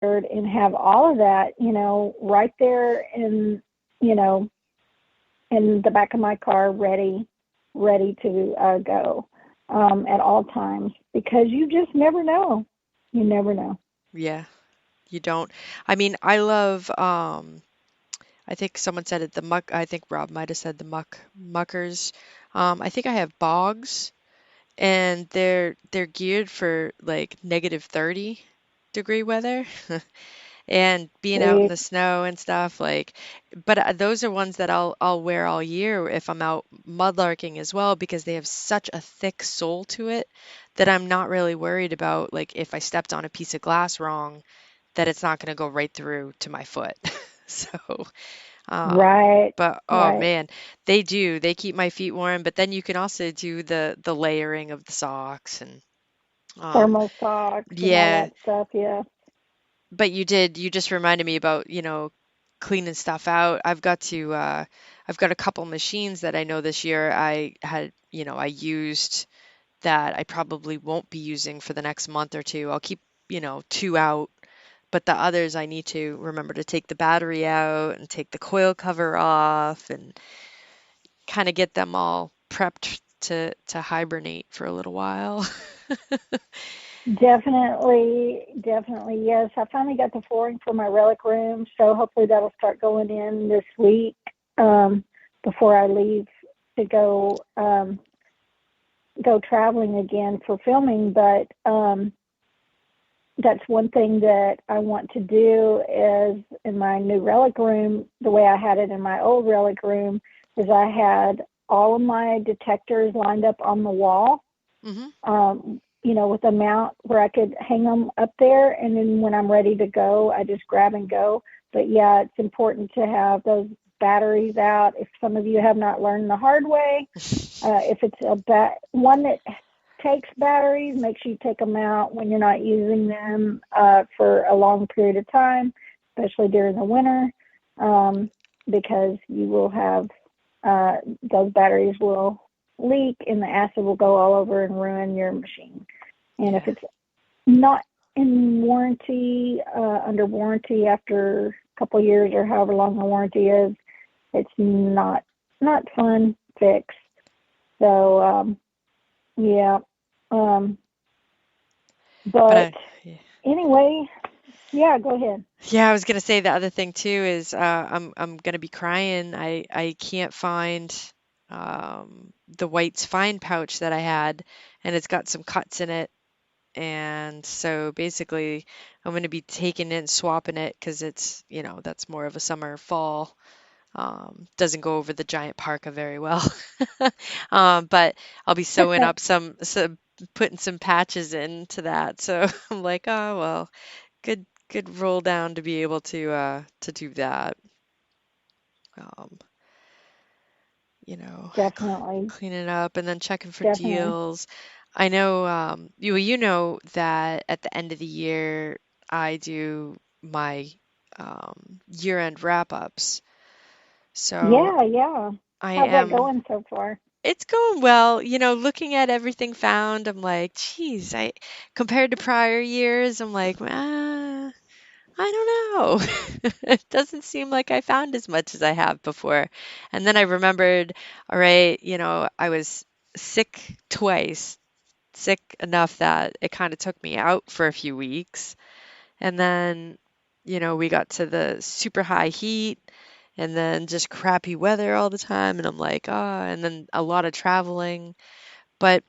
and have all of that, right there you know, in the back of my car, ready to go at all times, because you just never know. You never know. Yeah, you don't. I mean, I love I think someone said it, the muck, I think Rob might have said the muckers. I think I have bogs, and they're geared for like -30 degree weather. And being out in Sweet. the snow and stuff, like, but those are ones that I'll wear all year if I'm out mudlarking as well, because they have such a thick sole to it that I'm not really worried about, like, if I stepped on a piece of glass wrong, that it's not going to go right through to my foot. So, Right. but oh Right. man, they keep my feet warm, but then you can also do the layering of the socks and um Thermal socks and all yeah. that stuff. Yeah. But you just reminded me about, cleaning stuff out. I've got a couple machines that I know this year I used that I probably won't be using for the next month or two. I'll keep, two out, but the others I need to remember to take the battery out and take the coil cover off and kind of get them all prepped to hibernate for a little while. Definitely, definitely, yes. I finally got the flooring for my relic room, so hopefully that'll start going in this week, um, before I leave to go traveling again for filming. But that's one thing that I want to do is in my new relic room. The way I had it in my old relic room is I had all of my detectors lined up on the wall, Hmm. with a mount where I could hang them up there. And then when I'm ready to go, I just grab and go. But yeah, it's important to have those batteries out. If some of you have not learned the hard way, if it's one that takes batteries, make sure you take them out when you're not using them for a long period of time, especially during the winter, um, because you will have those batteries will leak and the acid will go all over and ruin your machine. And if Yeah. it's not in warranty, under warranty after a couple of years or however long the warranty is, it's not fun fixed. So yeah, um, But but yeah. anyway, yeah, go ahead. Yeah, I was gonna say the other thing too is I'm gonna be crying. I can't find the White's Fine pouch that I had, and it's got some cuts in it, and so basically I'm gonna be taking it and swapping it because it's, that's more of a summer fall. Doesn't go over the giant parka very well. But I'll be sewing up some putting some patches into that. So I'm like, oh well, good roll down to be able to do that. Um, Definitely, cleaning up and then checking for definitely. deals. I know you know that at the end of the year I do my year-end wrap-ups. So Yeah, yeah. I How's that am going so far? it's going well. Looking at everything found, I'm like, geez, I compared to prior years, I'm like, I don't know. It doesn't seem like I found as much as I have before. And then I remembered, all right, I was sick twice, sick enough that it kind of took me out for a few weeks. And then, we got to the super high heat and then just crappy weather all the time. And I'm like, and then a lot of traveling. But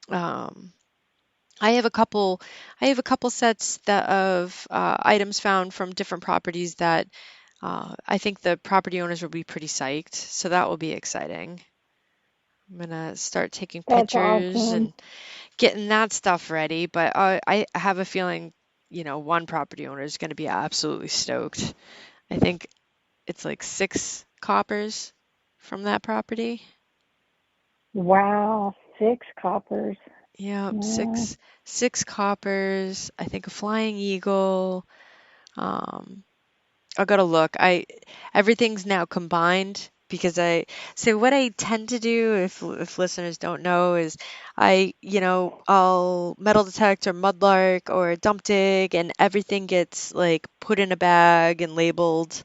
um, I have a couple I have a couple sets of items found from different properties that I think the property owners will be pretty psyched. So that will be exciting. I'm gonna start taking That's pictures awesome. and getting that stuff ready. But I have a feeling, one property owner is going to be absolutely stoked. I think it's like 6 coppers from that property. Wow, 6 coppers. Yeah, Yeah. six coppers. I think a flying eagle. Um, I gotta look. Everything's now combined. because so what I tend to do, if listeners don't know, is I'll metal detect or mudlark or dump dig, and everything gets like put in a bag and labeled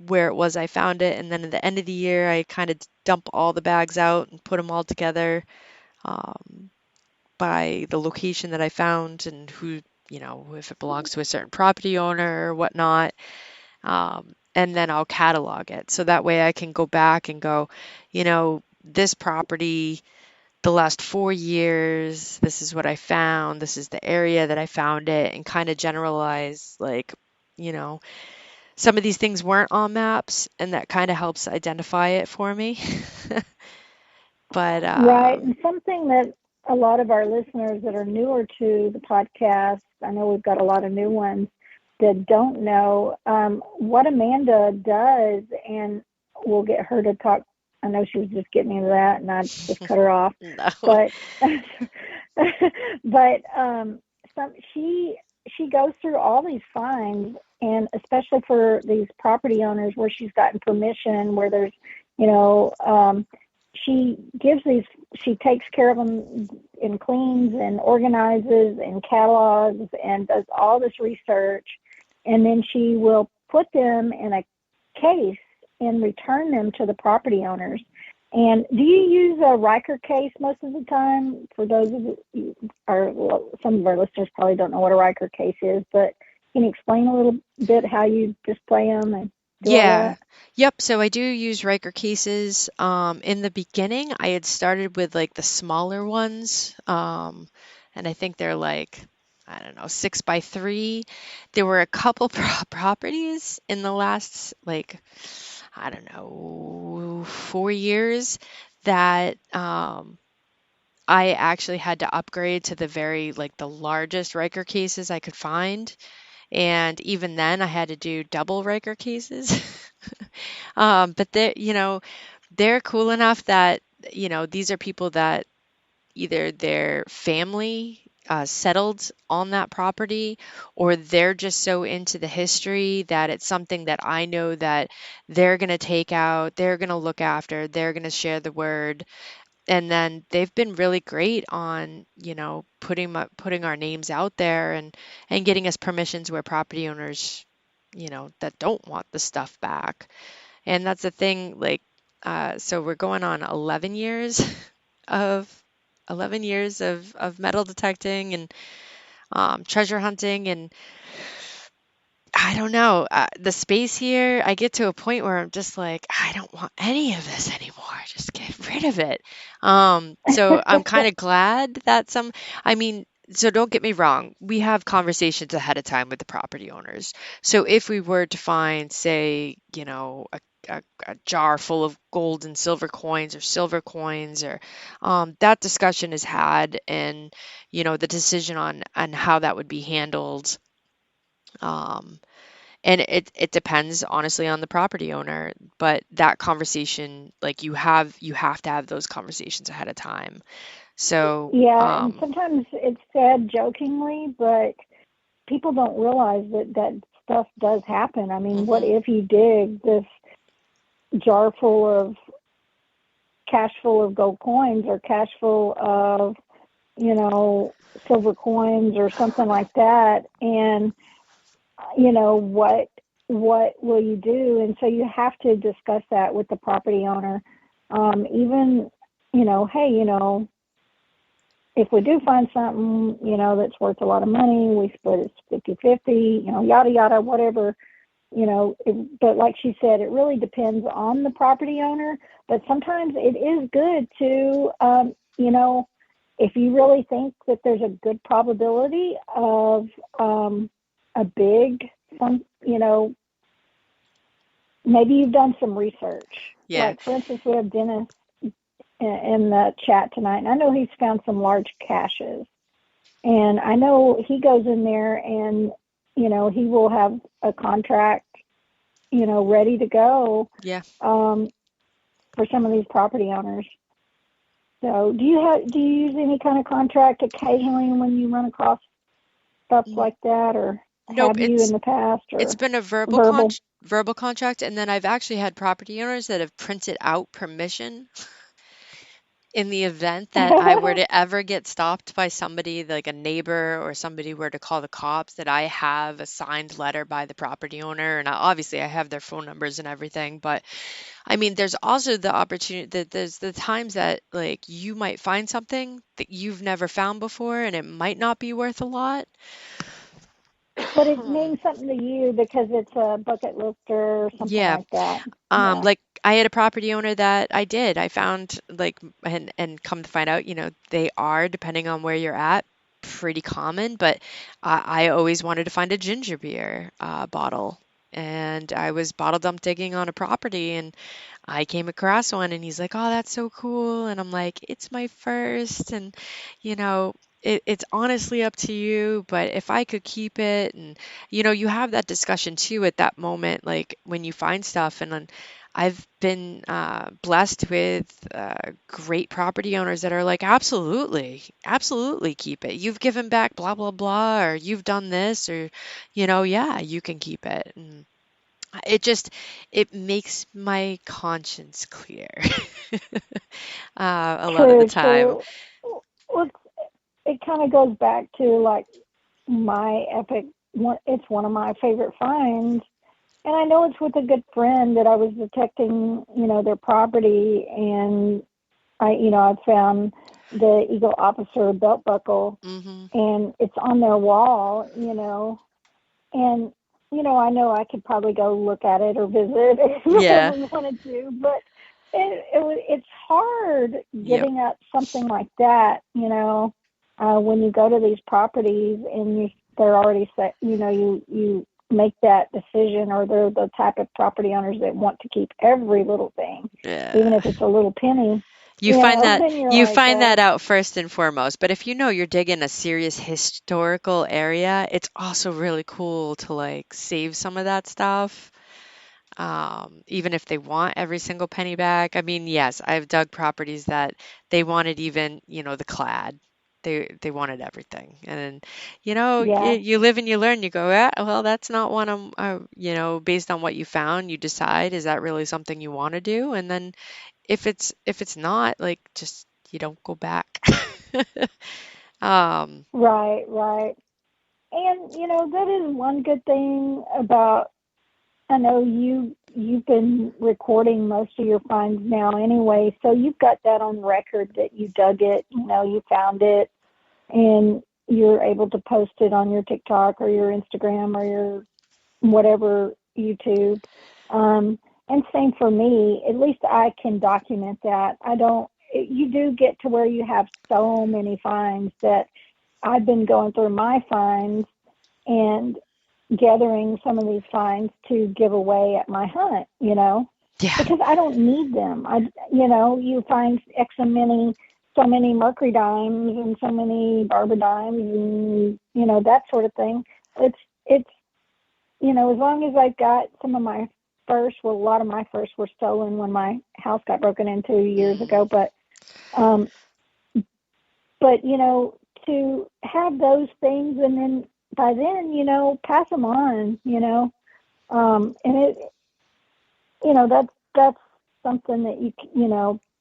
where it was I found it, and then at the end of the year, I kind of dump all the bags out and put them all together um, by the location that I found and who, if it belongs to a certain property owner or whatnot. And then I'll catalog it. So that way I can go back and go, this property, the last 4 years, this is what I found, this is the area that I found it, and kind of generalize like, you know, some of these things weren't on maps, and that kind of helps identify it for me. But Right. And something that a lot of our listeners that are newer to the podcast, I know we've got a lot of new ones that don't know what Amanda does, and we'll get her to talk. I know she was just getting into that, and I just cut her off. no. But but she goes through all these finds, and especially for these property owners where she's gotten permission, where there's you know she gives these, she takes care of them and cleans and organizes and catalogs and does all this research, and then she will put them in a case and return them to the property owners. And do you use a Riker case most of the time? For those of you, some of our listeners probably don't know what a Riker case is, but can you explain a little bit how you display them and do all Yeah. that? Yep. So I do use Riker cases. In the beginning, I had started with like the smaller ones. And I think they're like, I don't know, 6 by 3. There were a couple properties in the last, like, I don't know, 4 years that I actually had to upgrade to the like the largest Riker cases I could find. And even then, I had to do double Riker cases. But they're cool enough that, these are people that either their family settled on that property, or they're just so into the history that it's something that I know that they're going to take out, they're going to look after, they're going to share the word. And then they've been really great on, putting our names out there and getting us permissions where property owners, that don't want the stuff back. And that's the thing, like, so we're going on 11 years of 11 years of metal detecting and treasure hunting, and I don't know, the space here, I get to a point where I'm just like, I don't want any of this anymore. Just get rid of it. So I'm kind of glad that I mean, so don't get me wrong, we have conversations ahead of time with the property owners. So if we were to find, say, a jar full of gold and silver coins, or that discussion is had, and the decision on how that would be handled. Um, and it depends honestly on the property owner, but that conversation, like you have to have those conversations ahead of time. So, Yeah, and sometimes it's said jokingly, but people don't realize that that stuff does happen. I mean, what mhm, if you dig this jar full of cash full of gold coins or cash full of, you know, silver coins or something like that, and what will you do? And so you have to discuss that with the property owner. Even, hey, if we do find something, that's worth a lot of money, we split it 50-50, yada, yada, whatever, but like she said, it really depends on the property owner. But sometimes it is good to, if you really think that there's a good probability of a big, maybe you've done some research. yeah, Like, for instance, we have Dennis in the chat tonight, and I know he's found some large caches. And I know he goes in there and, he will have a contract, ready to go yeah. for some of these property owners. So do you use any kind of contract occasionally when you run across stuff like that, or? Nope, Have you in the past it's or been a verbal? verbal contract, and then I've actually had property owners that have printed out permission in the event that I were to ever get stopped by somebody, like a neighbor or somebody were to call the cops, that I have a signed letter by the property owner. And obviously I have their phone numbers and everything. But I mean, there's also the opportunity that there's the times that like you might find something that you've never found before and it might not be worth a lot. But it means something to you because it's a bucket lister or something Yeah. like that. Yeah. Like I had a property owner that I found like and come to find out, they are, depending on where you're at, pretty common, but I always wanted to find a ginger beer bottle. And I was bottle dump digging on a property and I came across one and he's like, "Oh, that's so cool." And I'm like, "It's my first." And, you know, it's honestly up to you, but if I could keep it, and, you have that discussion too at that moment, like when you find stuff. And then I've been blessed with great property owners that are like, absolutely, absolutely keep it. You've given back blah, blah, blah, or you've done this, or, yeah, you can keep it. And it just it makes my conscience clear a lot of the True, time. true. Well, it kind of goes back to like my epic one. It's one of my favorite finds. And I know it's with a good friend that I was detecting, their property, and I found the Eagle Officer belt buckle, Hmm. and it's on their wall, and I know I could probably go look at it or visit it if I Yeah. ever wanted to, but it's hard Yep. giving up something like that, when you go to these properties and they're already set, you make that decision, or they're the type of property owners that want to keep every little thing, even Yeah. if it's a little penny, You find that and you're you like, find that out first and foremost. But if you know you're digging a serious historical area, it's also really cool to like save some of that stuff. Even if they want every single penny back. I mean, yes, I've dug properties that they wanted even, the clad. They wanted everything. And then, yeah, you live and you learn. You go, yeah, well, that's not one based on what you found, you decide, is that really something you want to do? And then if it's not, like, just you don't go back. Um, right, right. And that is one good thing about. I know you've been recording most of your finds now anyway, so you've got that on record that you dug it, you found it, and you're able to post it on your TikTok or your Instagram or your whatever YouTube. And same for me. At least I can document that. I don't. You do get to where you have so many finds that I've been going through my finds and gathering some of these finds to give away at my hunt, yeah. because I don't need them. You find so many mercury dimes and so many barber dimes and, that sort of thing. It's, as long as I've got some of my first, well, a lot of my first were stolen when my house got broken into years ago, Mm, um, but to have those things, and then by then, pass them on, and that's something that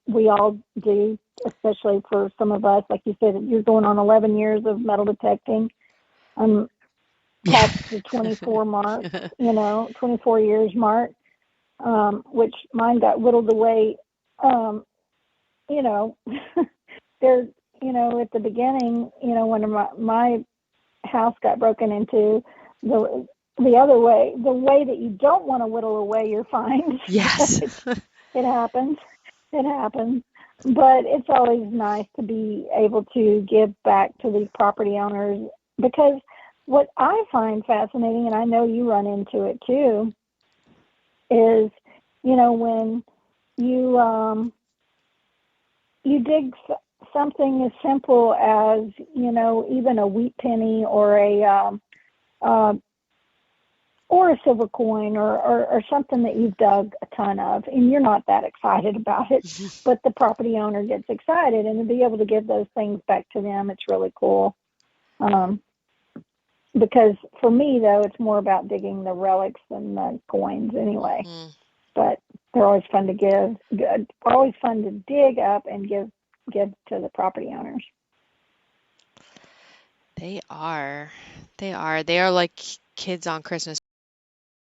we all do, especially for some of us. Like you said, you're going on 11 years of metal detecting. I'm yeah. past the 24 mark, 24 years mark, which mine got whittled away. Um, you know, there, at the beginning, when my house got broken into, the the way that you don't want to whittle away your finds, but Yes. it happens. It happens. But it's always nice to be able to give back to these property owners, because what I find fascinating, and I know you run into it too, is, when you you dig something as simple as, even a wheat penny uh, or a silver coin, or something that you've dug a ton of, and you're not that excited about it, but the property owner gets excited, and to be able to give those things back to them, it's really cool. Um, because for me though, it's more about digging the relics than the coins anyway. Hmm. But they're always fun to always fun to dig up and give to the property owners. They are. They are. They are like kids on Christmas